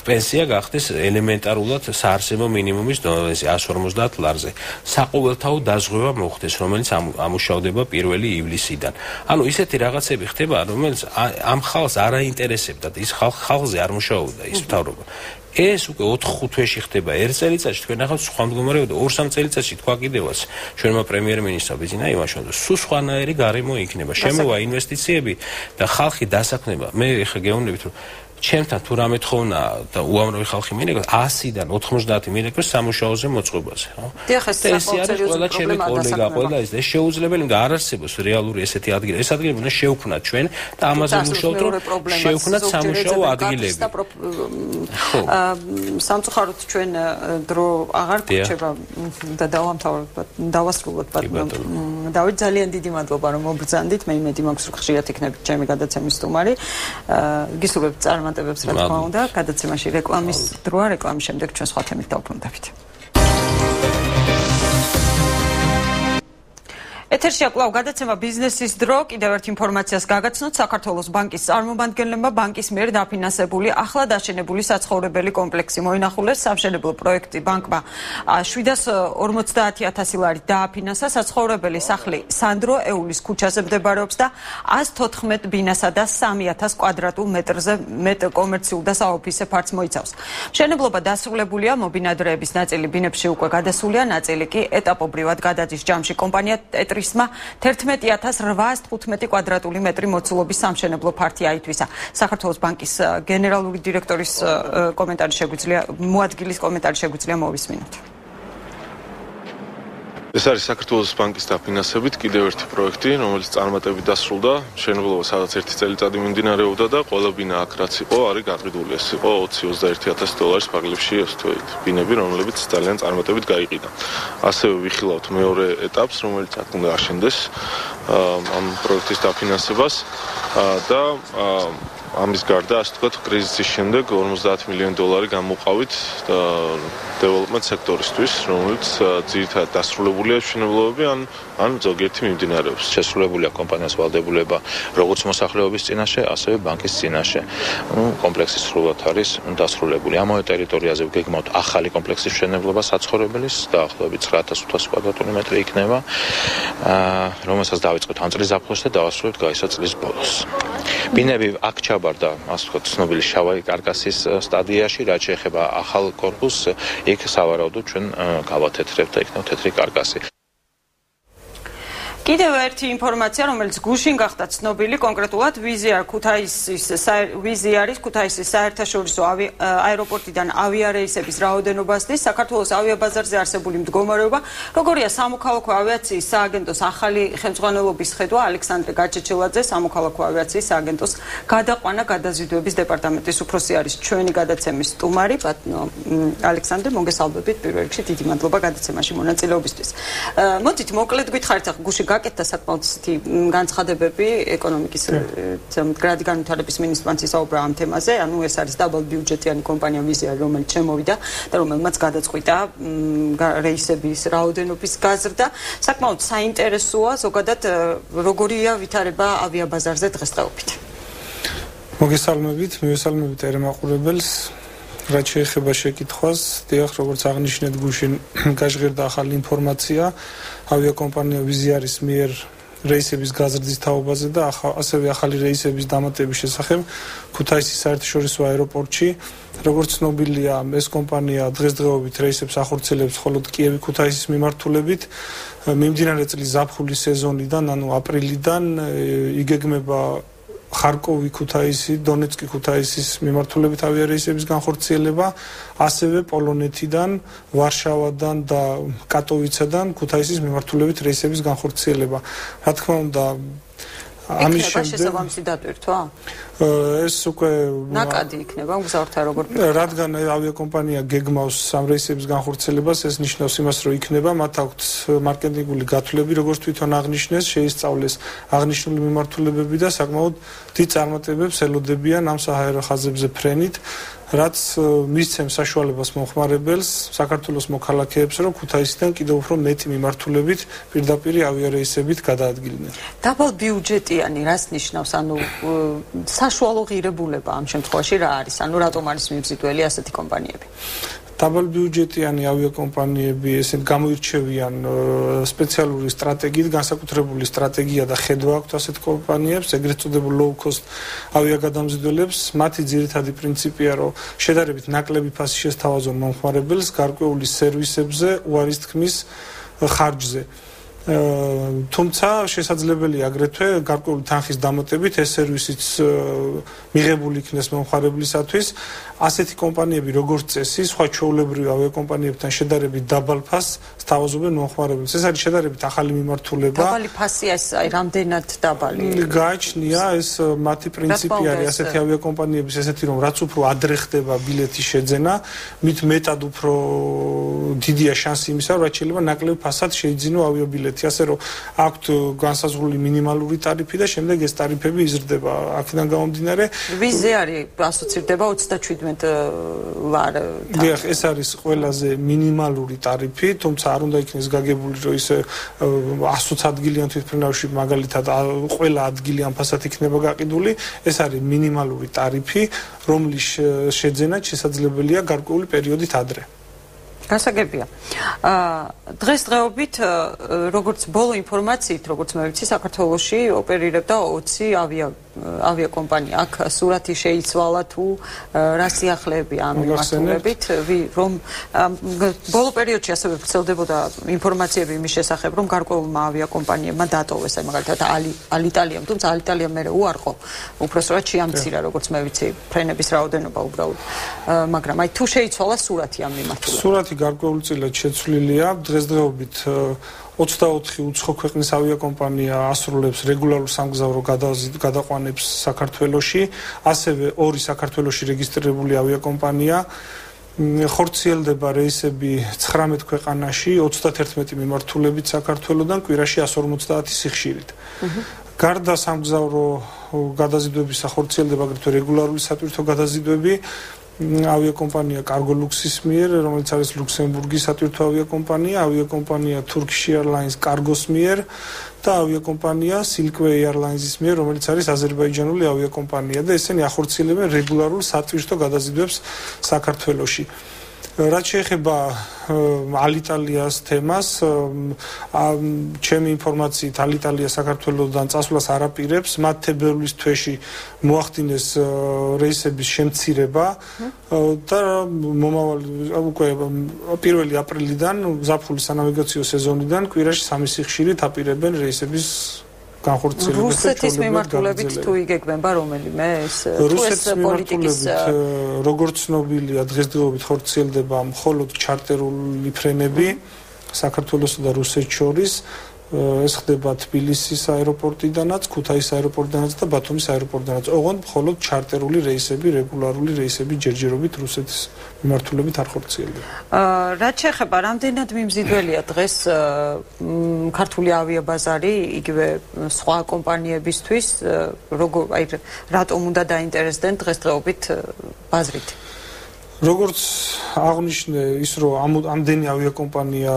პენსია გახდეს ელემენტარულად საარსებო მინიმუმის დონეზე 150 ლარზე საყოველთაო დაზღვევა მოხდეს რომელიც ამუშავდება 1 ივლისიდან ანუ ისეთი რაღაცები ხდება რომელიც ამ ხალხს არ აინტერესებდა და ის ხალხზე არ მუშაობდა ის მთავრობა ეს უკვე 4-5 თვეში ხდება 1 წელიწადში თქვენ ახლა სხვა მდგომარეობა 2-3 წელიწადში თქვა კიდევაც ჩვენმა პრემიერ-მინისტრმა ბიძინა ივანიშვილმა სულ სხვანაირი გარემო იქნება შემოვა ინვესტიციები და ხალხი დასაქმება მე ხა გეუბნებით რომ ჩემთან თუ რამე თხოვნა და უამრავი ხალხი მიიღოს 100-დან 90 მიიღოს სამუშაოზე მოწყობაზე, ხო? ეს არის ყველა ჩემი კოლეგა, ყველა ეს შეუძლებელი და არ არსებობს რეალური ესეთი ადგილი. ეს ადგილები უნდა შევქმნათ ჩვენ და ამაზე ვმუშაობთ, რომ შევქმნათ სამუშაო ადგილები. სამწუხაროდ ჩვენ დრო აღარ გვჭირდება და დავასრულოთ ბატონო. დავით, ძალიან დიდი მადლობა რომ მობრძანდით. მე იმედი მაქვს რომ ხშირად იქნებით ჩემი გადაცემის სტუმარი. გისურვებთ წარმატებებს რა თქმა უნდა. გადაცემაში რეკლამის დროა, რეკლამის შემდეგ ჩვენ სხვა თემით დავბრუნდებით. ეთერში აკვლავ გადაცემა ბიზნესის დრო. კიდევ ერთ ინფორმაციას გაგაცნოთ. საქართველოს ბანკის წარმომადგენლებმა ბანკის მიერ დაფინანსებული ახლად აშენებული საცხოვრებელი კომპლექსი მოინახულეს. სამშენებლო პროექტი ბანკმა 750,000 ლარით დააფინანსა. საცხოვრებელი სახლი სანდრო ეულის ქუჩაზე მდებარეობს და 114 ბინასა და 3000 კვადრატულ მეტრზე კომერციულ და საოფისე ფართს მოიცავს. მშენებლობა დასრულებულია, მობინადრეების ნაწილი ბინებში უკვე გადასულია, ნაწილი კი ეტაპობრივად გადადის ჯამში. კომპანია ტეტრისმა 11815 კვადრატული მეტრი მოცულობის სამშენებლო ფართი აითვისა. საქართველოს ბანკის გენერალური დირექტორის კომენტარი შეგვიძლია, მოადგილის კომენტარი შეგვიძლია მოვისმინოთ. ეს არის საქართველოს ბანკის დაფინანსებით კიდევ ერთი პროექტი, რომელიც წარმატებით დასრულდა. მშენებლობა სადაც 1 წელიწადი მიმდინარეობდა და ყველა ბინა აქ რაც იყო, არის გაყიდული. ეს იყო 20-21000 დოლარის ფარგლებში ბინები, რომლებიც ძალიან წარმატებით გაიყიდა. ასევე ვიხილავთ მეორე ეტაპს, რომელიც აქ უნდა აშენდეს ამ პროექტის დაფინანსებას და ამის გარდა, ასე ვთქვათ, კრიზისის შემდეგ 50 მილიონი დოლარი გამოყავით დეველოპმენტ სექტორისთვის, რომელიც ძირითადად დასრულებულია მშენებლობები ან ზოგიერთი მიმდინარეობს. შესრულებულია კომპანიას ვალდებულება როგორც მოსახლეობის წინაშე, ასევე ბანკის წინაშე. კომპლექსი სრულად არის დასრულებული. ამავე ტერიტორიაზე ვგეგმავთ ახალი კომპლექსის მშენებლობა საცხოვრებელის, დაახლოებით 9500 კვადრატული მეტრი იქნება, რომელსაც დავიწყოთ ამ წლის ზაფხულში და დავასრულებთ გასა წლის ბოლოს. ბინები აქ ჩაბარდა, ასე ვთქვათ, ცნობილი შავი კარკასის სტადიაში, რაც შეეხება ახალ კორპუსს, იქ სავარაუდოდ ჩვენ გავათეთრებთ და იქნება თეთრი კარკასი. კიდევ ერთი ინფორმაცია, რომელიც გუშინ გახდა ცნობილი, კონკრეტულად ვიზიარის ქუთაისის საერთაშორისო აეროპორტიდან ავიარეისების რაოდენობას დის. საქართველოს ავიაბაზარზე არსებული მდგომარეობა, როგორია სამოქალაქო ავიაციის სააგენტოს ახალი ხელმძღვანელობის ხედვა ალექსანდრე გაჩეჩილაძე, სამოქალაქო ავიაციის სააგენტოს გადაყვანა გადაზიდვების დეპარტამენტის უფროსი არის ჩვენი გადაცემის სტუმარი. ბატონო ალექსანდრე, მოგესალმებით პირველ რიგში, დიდი მადლობა გადაცემაში მონაწილეობისთვის. მოდით მოკლედ გითხარით, გუშინ გაკეთდა საკმაოდ განცხადებები ეკონომიკის მდგრადი განვითარების მინისტრმა ისაუბრა ამ თემაზე. ანუ ეს არის დაბალ ბიუჯეტიანი კომპანია ვიზიარი, რომელიც შემოვიდა და რომელმაც გადაწყვიტა რეისების რაოდენობის გაზრდა. საკმაოდ საინტერესოა ზოგადად როგორია ვითარება ავიაბაზარზე დღესდღეობით. მოგესალმებით, მივესალმებით ერმაყურებელს. რაც შეეხება შეკითხვას, დიახ, როგორც აღნიშნეთ, გუშინ გაჟღერდა ახალი ინფორმაცია ავიაკომპანია ვიზიარის მიერ რეისების გაზრდის თაობაზე და ასევე ახალი რეისების დამატების შესახებ ქუთაისის საერთაშორისო აეროპორტში. როგორც ცნობილია, ეს კომპანია დღესდღეობით რეისებს ახორციელებს მხოლოდ კიევი-ქუთაისის მიმართულებით. მიმდინარე წლის ზაფხულის სეზონიდან, ანუ აპრილიდან იგეგმება ხარკოვი-ქუთაისი, დონეცკი-ქუთაისის მიმართულებით ავიარეისების განხორციელება, ასევე პოლონეთიდან, ვარშავადან და კატოვიციდან ქუთაისის მიმართულებით რეისების განხორციელება. რა თქმა უნდა, ამის შემდეგ შესაბამისი დატვირთვა? ეს უკვე ნაკადი იქნება მგზავრთა როგორ რადგან ავიაკომპანია გეგმავს ამ რეისების განხორციელებას, ეს ნიშნავს იმას, რომ იქნება მათ აქვთ მარკეტინგული გათვლები, როგორც თვითონ აღნიშნეს, შეისწავლეს აღნიშნული მიმართულებები და საკმაოდ დიდ წარმატებებს ელოდებიან ამ საჰაერო ხაზებზე ფრენით, რაც მისცემს საშუალებას მომხმარებელს, საქართველოს მოქალაქეებს, რომ ქუთაისიდან კიდევ უფრო მეტი მიმართულებით პირდაპირ ავიარეისებით გადაადგილდნენ. დაბალ ბიუჯეტიანი რას ნიშნავს? ანუ საშუალო ღირებულება ამ შემთხვევაში რა არის? ანუ რატომ არის მიმზიდველი ასეთი კომპანიები? დაბალ ბიუჯეტიანი ავიაკომპანიები ესენ გამოირჩევიან სპეციალური სტრატეგიით, განსაკუთრებული სტრატეგია და ხედვა აქვთ ასეთ კომპანიებს, ეგრეთ წოდებულ low-cost ავიაგადამზიდველებს. მათი ძირითადი პრინციპია, რომ შედარებით ნაკლები ფასი შესთავაზონ მომხმარებელს გარკვეული სერვისებზე უარის თქმის ხარჯზე. თუმცა შესაძლებელია აგრეთვე გარკვეული თანხის დამატებით ეს სერვისიც მიღებული იქნეს მომხმარებლისათვის. ასეთი კომპანიები როგორც წესი, სხვა ჩვეულებრივი ავიაკომპანიებთან შედარებით დაბალ ფასს სთავაზობენ მომხმარებელს. ეს არის შედარებით ახალი მიმართულება. დაბალი ფასი ეს რამდენად დაბალი? გააჩნია ეს მათი პრინციპი არის ასეთი ავიაკომპანიების ესეთი რომ რაც უფრო ადრე ხდება ბილეთის შეძენა, მით მეტად უფრო დიდია შანსი იმისა, რომ რაც შეიძლება ნაკლებ ფასად შეიძინო ავიაბილეთი, ასე რომ აქვთ განსაზღვრული მინიმალური ტარიფი და შემდეგ ეს ტარიფები იზრდება. აქედან გამომდინარე, ვიზე არის ასოცირდება 37 ლარ. დიახ, ეს არის ყველაზე მინიმალური ტარიფი, თუმცა არ უნდა იქნეს გაგებული, რომ ისე 120 ადგილიან თვითმფრინავში მაგალითად ყველა ადგილი ამ ფასად იქნება გაყიდული. ეს არის მინიმალური ტარიფი, რომლის შეძენაც შესაძლებელია გარკვეული პერიოდით ადრე. გასაგებია. დღესდღეობით როგორც ბოლო ინფორმაციით, როგორც მე ვიცი, საქართველოში ოპერირებდა 20 ავიაკომპანია. აქ სურათი შეიცვალა თუ რა სიახლეებია ამ მიმართულებით, რომ ბოლო პერიოდში ასევე ვრცელდებოდა ინფორმაციები იმის შესახებ, რომ გარკვეულმა ავიაკომპანიებმა დატოვეს, მაგალითად ალიტალიამ, თუმცა ალიტალიამ მერე უარყო, უпроსტად შეამცირა, როგორც მე ვიცი, ფრენების რაოდენობა უბრალოდ. მაგრამ აი თუ შეიცვალა სურათი ამ მიმართულებით. სურათი გარკვეულწილად შეცვლილია. დღესდღეობით 24 უცხო ქვეყნის ავიაკომპანია ასრულებს რეგულარულ სამგზავრო გადაყვანებს საქართველოში, ასევე 2 საქართველოში რეგისტრირებული ავიაკომპანია. ხორციელდება რეისები 19 ქვეყანაში, 31 მიმართულებით საქართველოდან, კვირაში 150 სიხშირით. გარდა სამგზავრო გადაზიდვებისა ხორციელდება აგრეთვე რეგულარული სატვირთო გადაზიდვები ავიაკომპანია კარგოლუქსის მიერ, რომელიც არის ლუქსემბურგის სატვირთო ავიაკომპანია, ავიაკომპანია Turkish Airlines კარგოს მიერ და ავიაკომპანია Silkway Airlines-ის მიერ, რომელიც არის აზერბაიჯანული ავიაკომპანია და ესენი ახორციელებენ რეგულარულ სატვირთო გადაზიდვებს საქართველოში. რაც შეეხება ალიტალიას თემას, ჩემი ინფორმაციით ალიტალია საქართველოსდან წასვლას არ აპირებს, მათ თებერვლის თვეში მოახდინეს რეისების შემცირება და მომავალი უკვე 1 აპრილიდან ზაფხულის სანავიგაციო სეზონიდან კვირაში 3 სიხშირით აპირებენ რეისების განხორციელებას. რუსეთის მიმართულებით თუ იგეგმება რომელიმე ეს პოლიტიკის როგორც ცნობილია დღესდღეობით ხორციელდება მხოლოდ ჩარტერული ფრენები საქართველოსა და რუსეთს შორის. ეს ხდება თბილისის აეროპორტიდანაც, ქუთაისის აეროპორტიდანაც და ბათუმის აეროპორტიდანაც. ოღონდ მხოლოდ ჩარტერული რეისები, რეგულარული რეისები ჯერჯერობით რუსეთის მიმართულებით არ ხორციელდება. რაც შეეხება რამდენად მიმზიდველია დღეს ქართული ავიაბაზარი, იგივე სხვა კომპანიებისთვის, რატომ უნდა დაინტერესდნენ დღესდღეობით ბაზრით? როგორც აღნიშნე ის რომ ამდენი ავიაკომპანია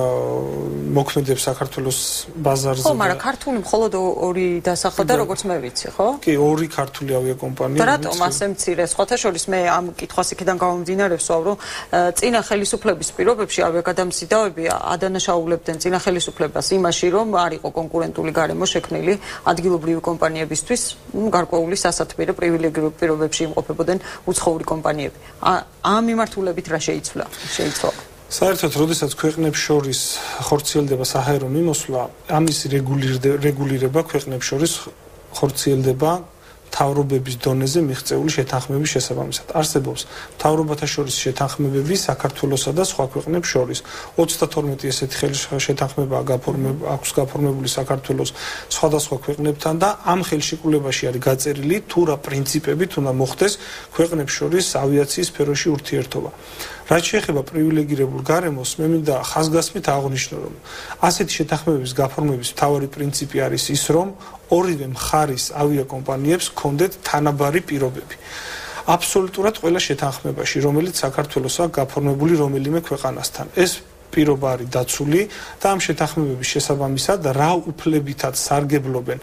მოქმედებს საქართველოს ბაზარზე. ხო, მაგრამ ქართული მხოლოდ 2 დასახელდა, როგორც მე ვიცი, ხო? კი, 2 ქართული ავიაკომპანია. და რატომ ასე მცირე? სხვათა შორის მე ამ კითხვას იქიდან გამომდინარე ვსვავ, რომ წინა ხელისუფლების პირობებში ავიაკადამციდავები ადანაშაულებდნენ წინა ხელისუფლებას იმაში, რომ არ იყო კონკურენტული გარემო შექმნილი ადგილობრივი კომპანიებისთვის, გარკვეული სასათბირო პრივილეგირებულ პირობებში იმყოფებოდნენ უცხოური კომპანიები. ამ მიმართულებით რა შეიცვლა? საერთოდ, როდესაც ქვეყნებს შორის ხორციელდება საჰაერო მიმოსვლა, ამის რეგულირება ქვეყნებს შორის ხორციელდება მთავრობების დონეზე მიღწეული შეთანხმების შესაბამისად. არსებობს მთავრობათა შორის შეთანხმებები საქართველოსა და სხვა ქვეყნებს შორის. 32 ესეთი შეთანხმება აქვს გაფორმებული საქართველოს სხვადასხვა ქვეყნებთან და ამ ხელშეკრულებაში არის გაწერილი თუ რა პრინციპებით უნდა მოხდეს ქვეყნებს შორის ავიაციის სფეროში ურთიერთობა. რაც შეეხება პრივილეგირებულ გარემოს, მე მინდა ხაზგასმით აღნიშნო, რომ ასეთი შეთანხმებების გაფორმების მთავარი პრინციპი არის ის, რომ ორივე მხარის ავიაკომპანიებს ჰქონდეთ თანაბარი პირობები. აბსოლუტურად ყველა შეთანხმებაში, რომელიც საქართველოს აქვს გაფორმებული რომელიმე ქვეყანასთან. ეს პირობა არის დაცული და ამ შეთანხმებების შესაბამისად რა უფლებითაც სარგებლობენ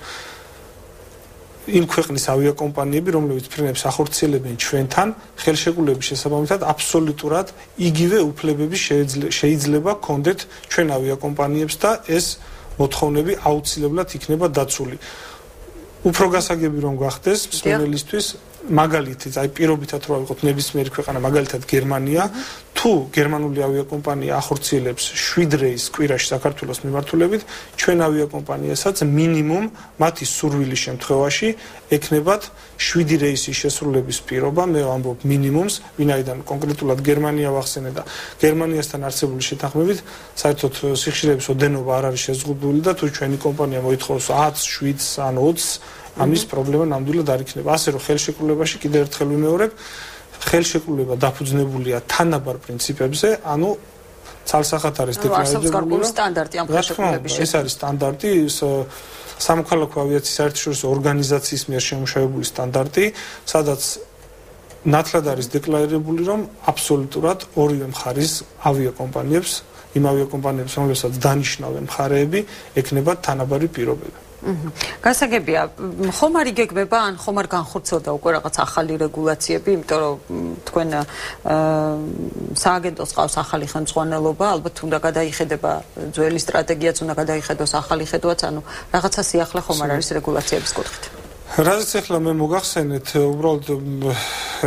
იმ ქვეყნის ავიაკომპანიები, რომლებიც ფრენებს ახორციელებენ ჩვენთან, ხელშეკრულების შესაბამისად აბსოლუტურად იგივე უფლებები შეიძლება ჰქონდეთ ჩვენ ავიაკომპანიებს და ეს მოთხოვნები აუცილებლად იქნება დაცული. უფრო გასაგები რომ გახდეს მსმენელისთვის მაგალითად აი პირობითად რო ავიღოთ ნებისმიერი ქვეყანა მაგალითად გერმანია თუ გერმანული ავიაკომპანია ახორციელებს 7 რეისს კვირაში საქართველოს მიმართულებით ჩვენ ავიაკომპანიასაც მინიმუმ მათი სურვილის შემთხვევაში ექნებათ 7 რეისის შესრულების პირობა მე ვამბობ მინიმუმს ვინაიდან კონკრეტულად გერმანია ვახსენე და გერმანიასთან არსებული შეთანხმებით საერთოდ სიხშირეების ოდენობა არ არის შეზღუდული და თუ ჩვენი კომპანია მოითხოვს 10 7 ან 20 ამის პრობლემა ნამდვილად არ იქნება. ასე რომ ხელშეკრულებაში კიდევ ერთხელ ვიმეორებ, ხელშეკრულება დაფუძნებულია თანაბარ პრინციპებზე, ანუ ცალსახად არის დეკლარირებული სტანდარტი ამ ხელშეკრულების. ეს არის სტანდარტი, სამოქალაქო ავიაციის საერთაშორისო ორგანიზაციის მიერ შემუშავებული სტანდარტი, სადაც ნათლად არის დეკლარირებული, რომ აბსოლუტურად ორივე მხარის ავიაკომპანიებს, იმ ავიაკომპანიებს, რომლებსაც დანიშნავენ მხარეები, ექნებათ თანაბარი პირობები. გასაგებია, ხომ არ იგეგმება ან ხომ არ განხორციელდა უკვე რაღაც ახალი რეგულაციები, იმიტომ რომ თქვენ სააგენტოს ყავს ახალი ხელმძღვანელობა, ალბათ უნდა გადაიხედება ძველი სტრატეგიაც, უნდა გადაიხედოს ახალი ხედვაც, ანუ რაღაცა სიახლე ხომ არ არის რეგულაციების კუთხით. რაზეც ახლა მე მოგახსენეთ, უბრალოდ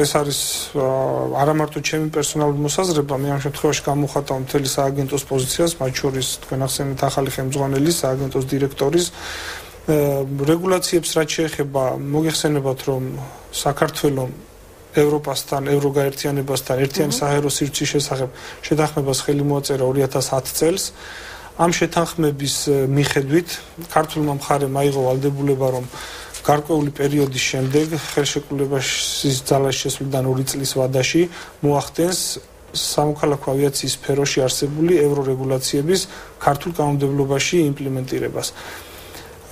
ეს არის არა მარტო ჩემი პერსონალური მოსაზრება, მე ამ შემთხვევაში გამოვხატავ მთელი სააგენტოს პოზიციას, მათ შორის თქვენ ახსენეთ ახალი ხელმძღვანელის, სააგენტოს დირექტორის რეგულაციებს რაც შეეხება, მოგეხსენებათ, რომ საქართველოს ევროპასთან, ევროგაერთიანებასთან ერთიანი საჰაერო სივრცის შესახებ შეთანხმებას ხელი მოაწერა 2010 წელს. ამ შეთანხმების მიხედვით ქართულმა მხარემ აიღო ვალდებულება, რომ გარკვეული პერიოდის შემდეგ ხელშეკრულების ძალაში შესვლიდან 2 წლის ვადაში მოახდენს სამოქალაქო ავიაციის სფეროში არსებული ევრორეგულაციების ქართულ კანონმდებლობაში იმპლემენტირებას.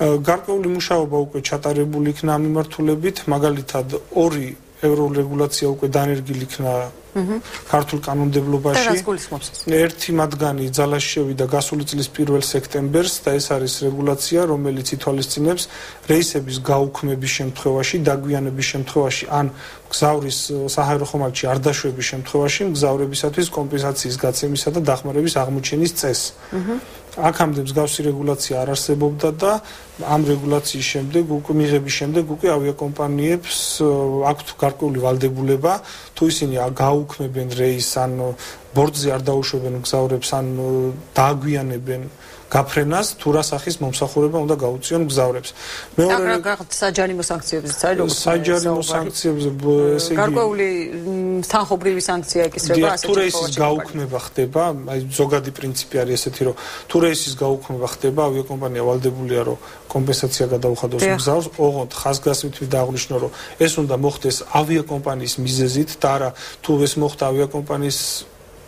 გარკვეული მუშაობა უკვე ჩატარებული იქნა ამ მიმართულებით, მაგალითად 2 ევრორეგულაცია უკვე დანერგილი იქნა ქართულ კანონმდებლობაში. ერთი მათგანი ძალაში შევიდა გასული წლის 1 სექტემბერს და ეს არის რეგულაცია, რომელიც ითვალისწინებს რეისების გაუქმების შემთხვევაში, დაგვიანების შემთხვევაში ან მგზავრის საჰაერო ხომალდში არ დაშვების შემთხვევაში მგზავრებისათვის კომპენსაციის გაცემისა და დახმარების აღმოჩენის წესს. აქამდე მსგავსი რეგულაცია არ არსებობდა და ამ რეგულაციის შემდეგ, მიღების შემდეგ უკვე ავიაკომპანიებს აქვთ გარკვეული ვალდებულება, თუ ისინი გაუქმებენ რეისს, ან ბორტზე არ დაუშვებენ მგზავრებს, ან დააგვიანებენ გაფრენას, თუ რა სახის მომსახურება უნდა გაუწიონ მგზავრებს. მეორე საჯარიმო სანქციებიც არის, როგორც საჯარიმო სანქციებზე, ესე იგი გარკვეული თანხმობრივი სანქცია ეკისრება, ასე თუ რეისის გაუქმება ხდება, აი ზოგადი პრინციპი არის ესეთი, რომ თუ რეისის გაუქმება ხდება, ავიაკომპანია ვალდებულია, რომ კომპენსაცია გადაუხადოს მგზავრს, ოღონდ ხაზგასმით დააღნიშნო, რომ ეს უნდა მოხდეს ავიაკომპანიის მიზეზით და არა თუ ეს მოხდა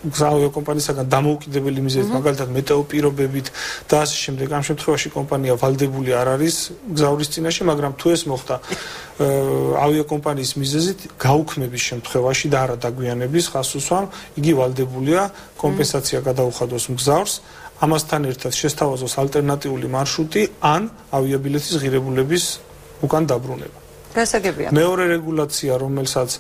ავიაკომპანიისაგან დამოუკიდებელი მიზეზით, მაგალითად მეტეო პირობებით და ასე შემდეგ. ამ შემთხვევაში კომპანია ვალდებული არ არის მგზავრის წინაშე, მაგრამ თუ ეს მოხდა ავიაკომპანიის მიზეზით, გაუქმების შემთხვევაში და არა დაგვიანების ხაზსუსვამ, იგი ვალდებულია კომპენსაცია გადაუხადოს მგზავრს, ამასთან ერთად შესთავაზოს ალტერნატიული მარშრუტი ან ავიაბილეთის ღირებულების უკან დაბრუნება. გასაგებია. მეორე რეგულაცია, რომელსაც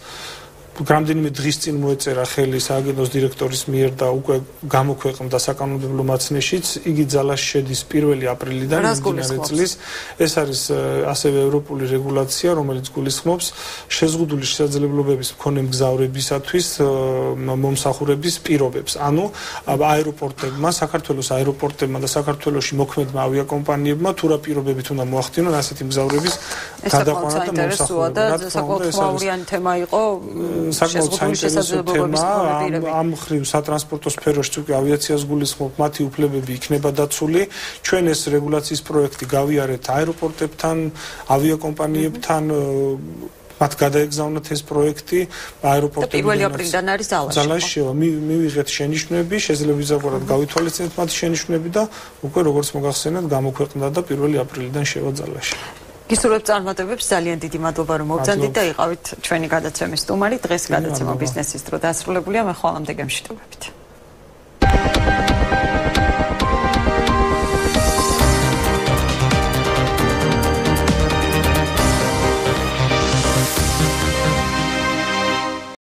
რამდენიმე დღის წინ მოეწერა ხელი სააგენტოს დირექტორის მიერ და უკვე გამოქვეყნდა საკანონმდებლო მაცნეშიც, იგი ძალაში შედის 1 აპრილიდან მიმდინარე წლის. ეს არის ასევე ევროპული რეგულაცია, რომელიც გულისხმობს შეზღუდული შესაძლებლობების მქონე მგზავრებისათვის მომსახურების პირობებს. ანუ აეროპორტებმა, საქართველოს აეროპორტებმა და საქართველოში მოქმედმა ავიაკომპანიებმა თუ რა პირობებით უნდა მოახდინონ ასეთი მგზავრების გადაყვანა და მომსახურება. საკმაოდ ხმაურიანი თემა იყო. საკმაოდ საინტერესო თემაა. ამ მხრივ სატრანსპორტო სფეროში უკვე ავიაციას გულისხმობ, მათი უფლებები იქნება დაცული. ჩვენ ეს რეგულაციის პროექტი გავიარეთ აეროპორტებთან, ავიაკომპანიებთან, მათ გადაეგზავნათ ეს პროექტი აეროპორტებში. 1 აპრილიდან არის ძალაში. მივიღეთ შენიშვნები, შეიძლება ვიზაგვარად გავითვალისწინეთ მათი შენიშვნები და უკვე როგორც მოგახსენეთ, გამოქვეყნდა და 1 აპრილიდან შევა ძალაში. გისურვებთ წარმატებებს, ძალიან დიდი მადლობა რომ მოგზავნით და იყავით ჩვენი გადაცემის სტუმარი. დღეს გადაცემა ბიზნესის დრო დასრულებულია, მე ხვალამდე გემშვიდობებით.